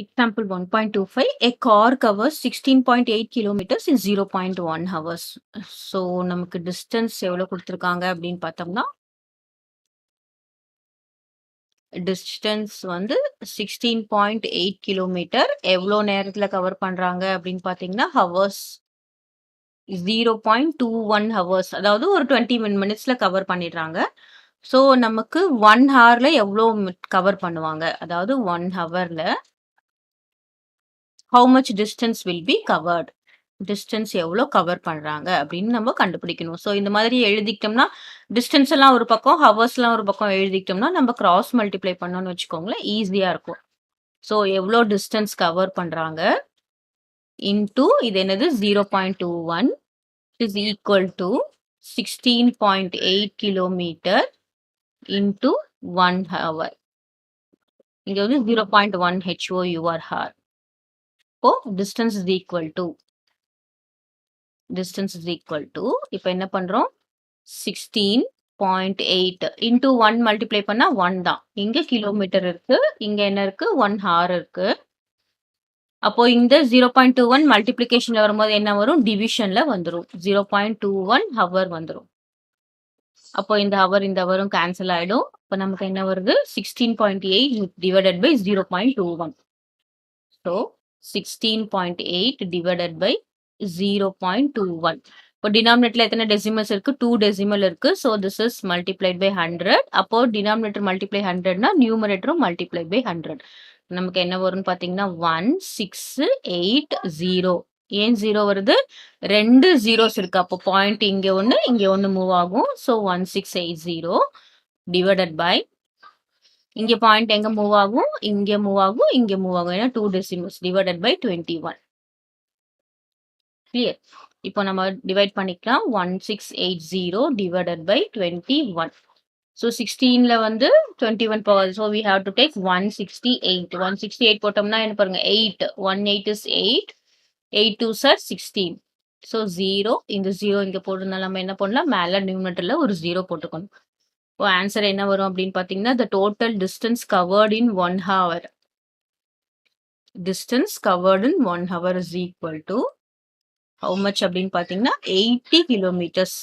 Example 1.25, a car covers 16.8 kilometers in 0.1 hours. So, நமக்கு distance எவ்வளோ கொடுத்திருக்காங்க அப்படின்னு பார்த்தோம்னா, distance வந்து 16.8 கிலோமீட்டர். எவ்வளோ நேரத்துல கவர் பண்றாங்க அப்படின்னு பார்த்தீங்கன்னா, hours 0.21 hours. அதாவது ஒரு 20 மினிட்ஸ்ல கவர் பண்ணிடுறாங்க. ஸோ, நமக்கு 1 ஹவர்ல எவ்வளோ கவர் பண்ணுவாங்க? அதாவது 1 ஹவர்ல how much distance will be covered? Distance எவ்வளோ கவர் பண்றாங்க அப்படின்னு நம்ம கண்டுபிடிக்கணும். ஸோ இந்த மாதிரி எழுதிக்கிட்டோம்னா, டிஸ்டன்ஸ் எல்லாம் ஒரு பக்கம், ஹவர்ஸ்லாம் ஒரு பக்கம் எழுதிக்கிட்டோம்னா, நம்ம கிராஸ் மல்டிப்ளை பண்ணோம்னு வச்சுக்கோங்களேன், ஈஸியா இருக்கும். ஸோ எவ்வளோ டிஸ்டன்ஸ் கவர் பண்றாங்க இன்டூ இது என்னது 0.21 is equal to 16.8 kilometre into 1 hour. இங்க வந்து 0.1 HOUR ஹார். இப்போ distance is equal to இப்போ என்ன பண்றோம் 16.8 into 1 மல்டிப்ளை பண்ணா 1 தான். இங்க கிலோமீட்டர் இருக்கு, இங்க என்ன இருக்கு 1 ஹார் இருக்கு. அப்போ இந்த 0.21 மல்டிப்ளிகேஷன்ல வரும்போது என்ன வரும், டிவிஷன்ல வந்துரும். 0.21 ஹவர் வந்துரும். அப்போ இந்த ஹவரும் கேன்சல் ஆயிடும். அப்போ நமக்கு என்ன வருது 16.8 divided by 0.21. So 16.8 divided by 0.21. இப்போ டினாமினேட்டர்ல எத்தனை டெசிமல்ஸ் இருக்கு, 2 டெசிமல் இருக்கு. So this is multiplied by 100. அப்போ டினாமினேட்டர் மல்டிப்ளை 100னா நியூமரேட்டரும் மல்டிப்ளை பை 100. நமக்கு என்ன வரும்னு பார்த்தீங்கன்னா 1680. ஏன் 0 வருது, 2 ஜீரோஸ் இருக்கு. அப்போ பாயிண்ட் இங்க ஒன்று மூவ் ஆகும். ஸோ 1680 டிவைடட் பை இங்க பாயிண்ட் எங்க மூவ் ஆகும், இங்க மூவ் ஆகும், இங்க மூவ் ஆகும். ஏன்னா 2 டெசிமல்ஸ் டிவைடட் பை 21. கிளியர். இப்போ நம்ம டிவைட் பண்ணிக்கலாம். 1680 டிவைடட் பை 21. ஸோ 16ல வந்து 21 power. So we have to take 168. 168 போட்டோம்னா என்ன பாருங்க 8. 18 இஸ் 8. 8 2s are 16. ஸோ 0 இந்த 0 இங்க போடுறதுனால நம்ம என்ன பண்ணலாம், மேல நியூமரேட்டர்ல ஒரு 0 போட்டுக்கணும். இப்போ ஆன்சர் என்ன வரும் அப்படின்னு பார்த்தீங்கன்னா, the total distance covered in 1 hour. Distance covered in 1 hour is equal to how much அப்படின்னு பார்த்தீங்கன்னா 80 kilometers.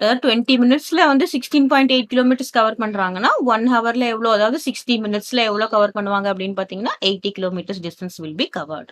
20 மினிட்ஸ்ல வந்து 16.8 கிலோமீட்டர்ஸ் கவர் பண்றாங்கன்னா 1 ஹவர்ல எவ்வளோ, அதாவது 60 மினிட்ஸ்ல எவ்வளோ கவர் பண்ணுவாங்க அப்படின்னு பார்த்தீங்கன்னா 80 kilometres distance will be covered.